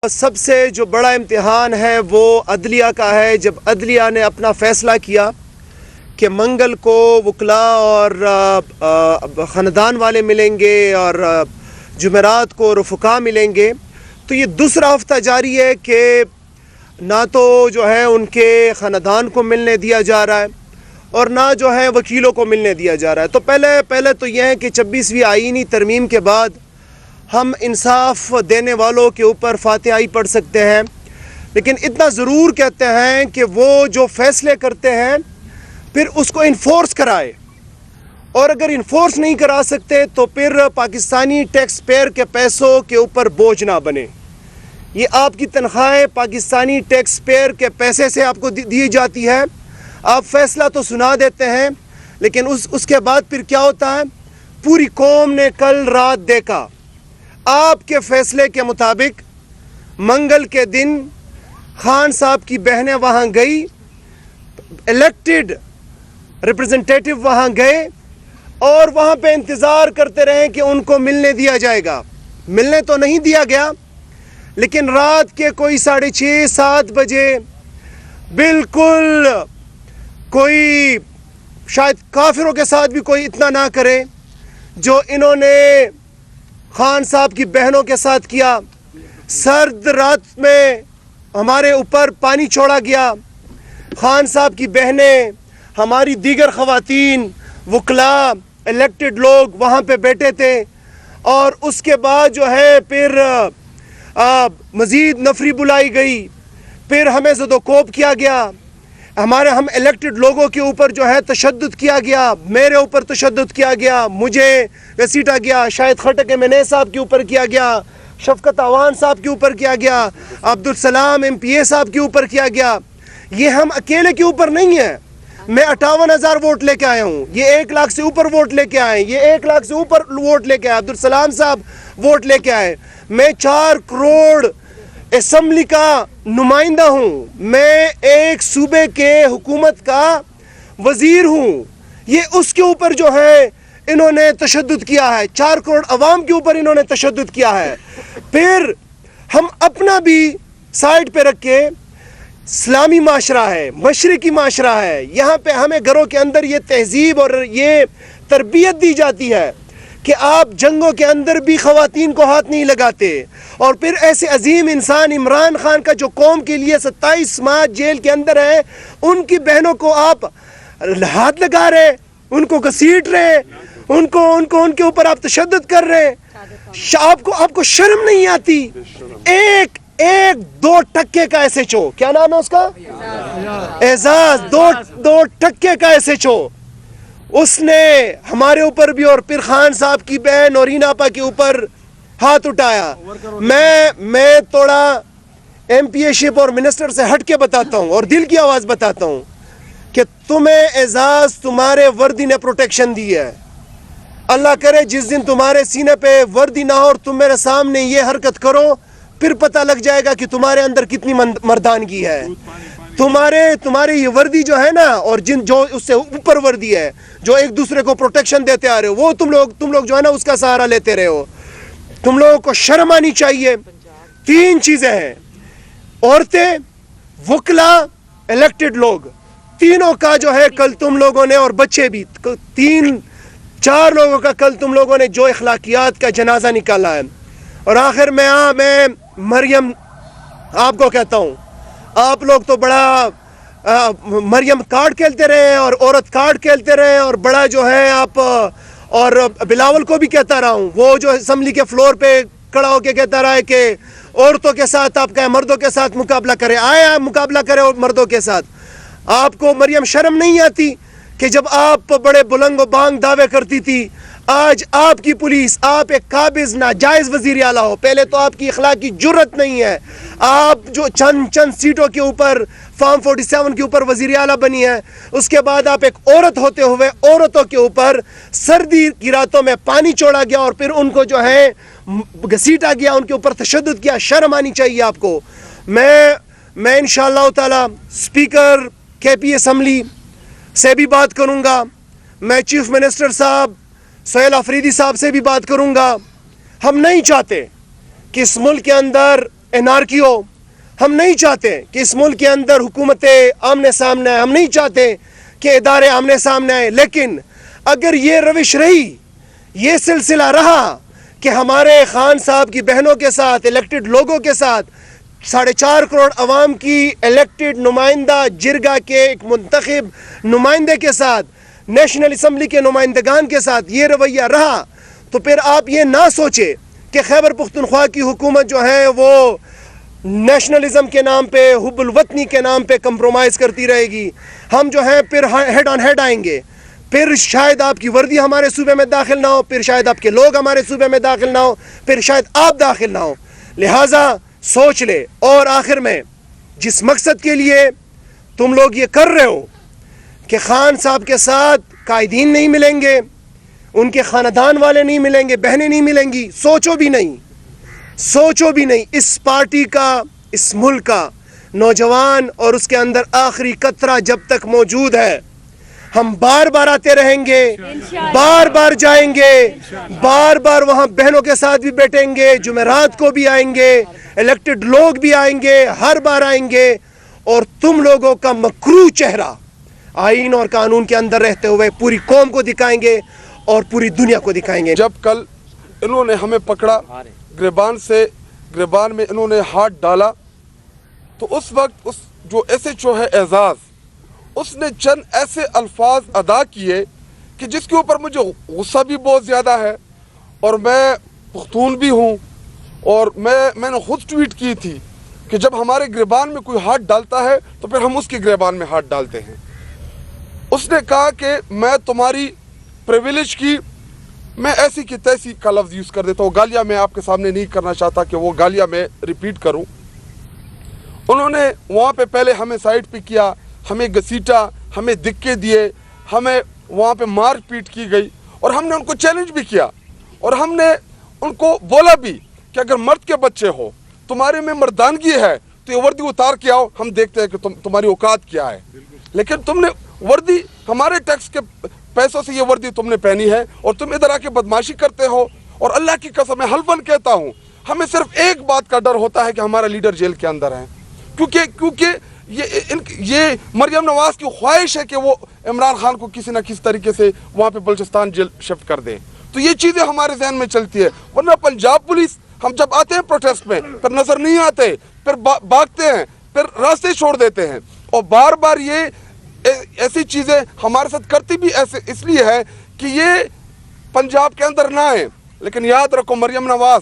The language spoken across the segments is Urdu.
سب سے جو بڑا امتحان ہے وہ عدلیہ کا ہے۔ جب عدلیہ نے اپنا فیصلہ کیا کہ منگل کو وکلاء اور خاندان والے ملیں گے اور جمعرات کو رفقا ملیں گے، تو یہ دوسرا ہفتہ جاری ہے کہ نہ تو جو ہے ان کے خاندان کو ملنے دیا جا رہا ہے اور نہ جو ہے وکیلوں کو ملنے دیا جا رہا ہے۔ تو پہلے تو یہ ہے کہ 26ویں آئینی ترمیم کے بعد ہم انصاف دینے والوں کے اوپر فاتحائی پڑھ سکتے ہیں، لیکن اتنا ضرور کہتے ہیں کہ وہ جو فیصلے کرتے ہیں پھر اس کو انفورس کرائے، اور اگر انفورس نہیں کرا سکتے تو پھر پاکستانی ٹیکس پیئر کے پیسوں کے اوپر بوجھ نہ بنے۔ یہ آپ کی تنخواہیں پاکستانی ٹیکس پیئر کے پیسے سے آپ کو دی جاتی ہے، آپ فیصلہ تو سنا دیتے ہیں، لیکن اس کے بعد پھر کیا ہوتا ہے؟ پوری قوم نے کل رات دیکھا، آپ کے فیصلے کے مطابق منگل کے دن خان صاحب کی بہنیں وہاں گئی، الیکٹڈ ریپرزنٹیٹیو وہاں گئے اور وہاں پہ انتظار کرتے رہے کہ ان کو ملنے دیا جائے گا۔ ملنے تو نہیں دیا گیا، لیکن رات کے کوئی 6:30-7 بجے بالکل کوئی شاید کافروں کے ساتھ بھی کوئی اتنا نہ کرے جو انہوں نے خان صاحب کی بہنوں کے ساتھ کیا۔ سرد رات میں ہمارے اوپر پانی چھوڑا گیا، خان صاحب کی بہنیں، ہماری دیگر خواتین، وکلاء، الیکٹڈ لوگ وہاں پہ بیٹھے تھے، اور اس کے بعد جو ہے پھر مزید نفری بلائی گئی، پھر ہمیں زد و کوب کیا گیا، ہم الیکٹڈ لوگوں کے اوپر جو ہے تشدد کیا گیا، میرے اوپر تشدد کیا گیا، مجھے گھسیٹا گیا، شاہد خٹک MNA صاحب کے اوپر کیا گیا، شفقت عوان صاحب کے اوپر کیا گیا، عبدالسلام MPA صاحب کے اوپر کیا گیا۔ یہ ہم اکیلے کے اوپر نہیں ہیں، میں 58,000 ووٹ لے کے آیا ہوں، یہ 1 لاکھ سے اوپر ووٹ لے کے آئے، یہ 1 لاکھ سے اوپر ووٹ لے کے آئے، عبدالسلام صاحب ووٹ لے کے آئے، میں 4 کروڑ اسمبلی کا نمائندہ ہوں، میں ایک صوبے کے حکومت کا وزیر ہوں۔ یہ اس کے اوپر جو ہے انہوں نے تشدد کیا ہے، 4 کروڑ عوام کے اوپر انہوں نے تشدد کیا ہے۔ پھر ہم اپنا بھی سائڈ پہ رکھ کے، اسلامی معاشرہ ہے، مشرقی معاشرہ ہے، یہاں پہ ہمیں گھروں کے اندر یہ تہذیب اور یہ تربیت دی جاتی ہے کہ آپ جنگوں کے اندر بھی خواتین کو ہاتھ نہیں لگاتے، اور پھر ایسے عظیم انسان عمران خان کا جو قوم کے لیے 27 ماہ جیل کے اندر ہے، ان کی بہنوں کو آپ ہاتھ لگا رہے، ان کو گھسیٹ رہے، ان کے اوپر آپ تشدد کر رہے، آپ کو شرم نہیں آتی؟ ایک 2 ٹکے کا SHO، کیا نام ہے اس کا؟ اعزاز، 2 ٹکے کا SHO، اس نے ہمارے اوپر بھی اور پھر خان صاحب کی بہن اور آپا کے اوپر ہاتھ اٹھایا۔ میں تھوڑا MPA شپ اور منسٹر سے ہٹ کے بتاتا ہوں اور دل کی آواز بتاتا ہوں کہ تمہیں اعزاز تمہارے وردی نے پروٹیکشن دی ہے۔ اللہ کرے جس دن تمہارے سینے پہ وردی نہ ہو اور تم میرے سامنے یہ حرکت کرو، پھر پتہ لگ جائے گا کہ تمہارے اندر کتنی مردانگی ہے۔ تمہارے یہ وردی جو ہے نا، اور جو اس سے اوپر وردی ہے، جو ایک دوسرے کو پروٹیکشن دیتے آ رہے ہو، وہ تم لوگ جو ہے نا اس کا سہارا لیتے رہے ہو۔ تم لوگوں کو شرم آنی چاہیے۔ 3 چیزیں ہیں، عورتیں، وکلاء، الیکٹڈ لوگ، تینوں کا جو ہے کل تم لوگوں نے، اور بچے بھی، 3-4 لوگوں کا کل تم لوگوں نے جو اخلاقیات کا جنازہ نکالا ہے۔ اور آخر میں مریم آپ کو کہتا ہوں، آپ لوگ تو بڑا مریم کارڈ کھیلتے رہے اور عورت کارڈ کھیلتے رہے، اور بڑا جو ہے آپ، اور بلاول کو بھی کہتا رہا ہوں، وہ جو اسمبلی کے فلور پہ کھڑا ہو کے کہتا رہا ہے کہ عورتوں کے ساتھ آپ کہیں مردوں کے ساتھ مقابلہ کریں، آپ مقابلہ کریں مردوں کے ساتھ۔ آپ کو مریم شرم نہیں آتی کہ جب آپ بڑے بلند و بانگ دعوے کرتی تھی، آج آپ کی پولیس، آپ ایک قابض ناجائز وزیر اعلیٰ ہو، پہلے تو آپ کی اخلاقی جرت نہیں ہے، آپ جو چند سیٹوں کے اوپر فارم 47 کے اوپر وزیر اعلیٰ بنی ہے، اس کے بعد آپ ایک عورت ہوتے ہوئے عورتوں کے اوپر سردی کی راتوں میں پانی چھوڑا گیا اور پھر ان کو جو ہے گھسیٹا گیا، ان کے اوپر تشدد کیا۔ شرم آنی چاہیے آپ کو۔ میں انشاءاللہ تعالی اسپیکر KP اسمبلی سے بھی بات کروں گا، میں چیف منسٹر صاحب سہیل آفریدی صاحب سے بھی بات کروں گا۔ ہم نہیں چاہتے کہ اس ملک کے اندر انارکی ہو. ہم نہیں چاہتے کہ اس ملک کے اندر حکومتیں آمنے سامنے آئیں, ہم نہیں چاہتے کہ ادارے آمنے سامنے آئیں, لیکن اگر یہ روش رہی, یہ سلسلہ رہا کہ ہمارے خان صاحب کی بہنوں کے ساتھ, الیکٹڈ لوگوں کے ساتھ, 4.5 کروڑ عوام کی الیکٹڈ نمائندہ جرگہ کے ایک منتخب نمائندے کے ساتھ, نیشنل اسمبلی کے نمائندگان کے ساتھ یہ رویہ رہا, تو پھر آپ یہ نہ سوچے کہ خیبر پختونخوا کی حکومت جو ہے وہ نیشنلزم کے نام پہ, حب الوطنی کے نام پہ کمپرومائز کرتی رہے گی. ہم جو ہیں پھر ہیڈ آن ہیڈ آئیں گے, پھر شاید آپ کی وردی ہمارے صوبے میں داخل نہ ہو, پھر شاید آپ کے لوگ ہمارے صوبے میں داخل نہ ہو, پھر شاید آپ داخل نہ ہو. لہٰذا سوچ لے. اور آخر میں جس مقصد کے لیے تم لوگ یہ کر رہے ہو کہ خان صاحب کے ساتھ قائدین نہیں ملیں گے, ان کے خاندان والے نہیں ملیں گے, بہنیں نہیں ملیں گی, سوچو بھی نہیں, سوچو بھی نہیں. اس پارٹی کا, اس ملک کا نوجوان اور اس کے اندر آخری قطرہ جب تک موجود ہے, ہم بار بار آتے رہیں گے, بار بار جائیں گے, بار بار وہاں بہنوں کے ساتھ بھی بیٹھیں گے, جمعرات کو بھی آئیں گے, الیکٹڈ لوگ بھی آئیں گے, ہر بار آئیں گے, اور تم لوگوں کا مکروہ چہرہ آئین اور قانون کے اندر رہتے ہوئے پوری قوم کو دکھائیں گے اور پوری دنیا کو دکھائیں گے. جب کل انہوں نے ہمیں پکڑا, گریبان میں انہوں نے ہاتھ ڈالا, تو اس وقت اس جو ایس ایچ او ہے اعزاز, اس نے چند ایسے الفاظ ادا کیے کہ جس کے اوپر مجھے غصہ بھی بہت زیادہ ہے, اور میں پختون بھی ہوں, اور میں نے خود ٹویٹ کی تھی کہ جب ہمارے گریبان میں کوئی ہاتھ ڈالتا ہے تو پھر ہم اس کے گریبان میں ہاتھ ڈالتے ہیں. اس نے کہا کہ میں تمہاری پریویلیج کی, میں ایسی کی تیسی کا لفظ یوز کر دیتا ہوں, گالیاں میں آپ کے سامنے نہیں کرنا چاہتا کہ وہ گالیاں میں ریپیٹ کروں. انہوں نے وہاں پہ پہلے ہمیں سائڈ پہ کیا, ہمیں گھسیٹا, ہمیں دھکے دیے, ہمیں وہاں پہ مار پیٹ کی گئی, اور ہم نے ان کو چیلنج بھی کیا, اور ہم نے ان کو بولا بھی کہ اگر مرد کے بچے ہو, تمہارے میں مردانگی ہے, تو یہ وردی اتار کے آؤ, ہم دیکھتے ہیں کہ تمہاری اوقات کیا ہے. لیکن تم نے وردی ہمارے ٹیکس کے پیسوں سے یہ وردی تم نے پہنی ہے, اور تم ادھر آ کے بدماشی کرتے ہو. اور اللہ کی قسم میں حلفاً کہتا ہوں, ہمیں صرف ایک بات کا ڈر ہوتا ہے کہ ہمارا لیڈر جیل کے اندر ہے, کیونکہ یہ مریم نواز کی خواہش ہے کہ وہ عمران خان کو کسی نہ کسی طریقے سے وہاں پہ بلوچستان جیل شفٹ کر دیں. تو یہ چیزیں ہمارے ذہن میں چلتی ہے. ورنہ پنجاب پولیس, ہم جب آتے ہیں پروٹیسٹ میں, پھر نظر نہیں آتے, پھر بھاگتے ہیں, پھر راستے چھوڑ دیتے ہیں, اور بار بار یہ ایسی چیزیں ہمارے ساتھ کرتی بھی اس لیے ہے کہ یہ پنجاب کے اندر نہ آئیں. لیکن یاد رکھو, مریم نواز,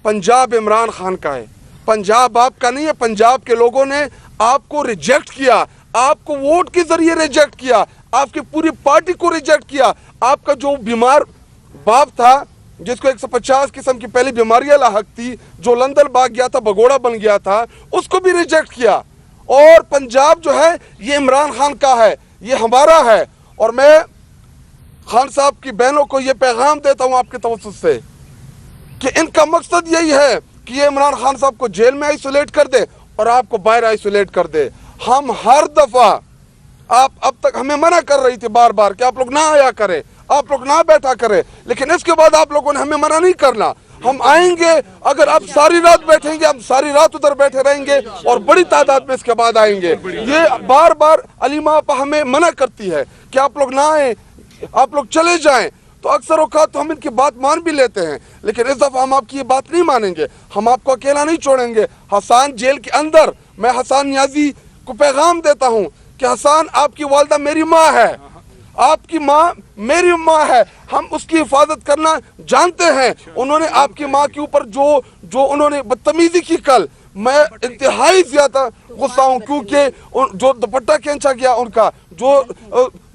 پنجاب عمران خان کا ہے, پنجاب آپ کا نہیں ہے. پنجاب کے لوگوں نے آپ کو ریجیکٹ کیا, آپ کو ووٹ کے ذریعے ریجیکٹ کیا, آپ کی پوری پارٹی کو ریجیکٹ کیا. آپ کا جو بیمار باپ تھا, جس کو 150 قسم کی پہلی بیماریاں لاحق تھی, جو لندن بھاگ گیا تھا, بگوڑا بن گیا تھا, اس کو بھی ریجیکٹ کیا. اور پنجاب جو ہے یہ عمران خان کا ہے, یہ ہمارا ہے. اور میں خان صاحب کی بہنوں کو یہ پیغام دیتا ہوں آپ کے توسط سے کہ ان کا مقصد یہی ہے کہ یہ عمران خان صاحب کو جیل میں آئسولیٹ کر دے اور آپ کو باہر آئسولیٹ کر دے. ہم ہر دفعہ, آپ اب تک ہمیں منع کر رہی تھی بار بار کہ آپ لوگ نہ آیا کریں, آپ لوگ نہ بیٹھا کریں, لیکن اس کے بعد آپ لوگوں نے ہمیں منع نہیں کرنا. ہم آئیں گے, اگر آپ ساری رات بیٹھیں گے, ہم ساری رات ادھر بیٹھے رہیں گے, اور بڑی تعداد میں اس کے بعد آئیں گے. یہ بار بار علیمہ آپا ہمیں منع کرتی ہے کہ آپ لوگ نہ آئیں, آپ لوگ چلے جائیں. تو اکثر اوقات ہم ان کی بات مان بھی لیتے ہیں, لیکن اس دفعہ ہم آپ کی یہ بات نہیں مانیں گے. ہم آپ کو اکیلا نہیں چھوڑیں گے. حسان جیل کے اندر, میں حسان نیازی کو پیغام دیتا ہوں کہ حسان, آپ کی والدہ میری ماں ہے, آپ کی ماں میری ماں ہے, ہم اس کی حفاظت کرنا جانتے ہیں. انہوں نے آپ کی ماں کے اوپر جو انہوں نے بدتمیزی کی کل, میں انتہائی زیادہ غصہ ہوں, کیونکہ جو دوپٹہ کھینچا گیا ان کا, جو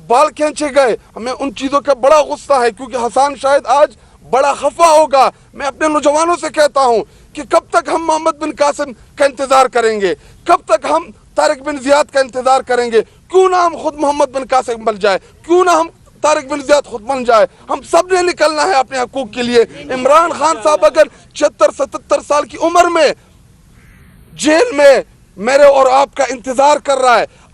بال کھینچے گئے, ہمیں ان چیزوں کا بڑا غصہ ہے, کیونکہ حسان شاید آج بڑا خفا ہوگا. میں اپنے نوجوانوں سے کہتا ہوں کہ کب تک ہم محمد بن قاسم کا انتظار کریں گے, کب تک ہم طارق بن زیاد کا انتظار کریں گے؟ کیوں نہ ہم خود محمد بن قاسم بن جائے, کیوں نہ ہم طارق بن زیاد خود بن جائے. ہم سب نے نکلنا ہے اپنے حقوق کے لیے. عمران خان صاحب اگر 76-77 سال کی عمر میں جیل میں میرے اور آپ کا انتظار کر رہا ہے,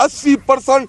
80%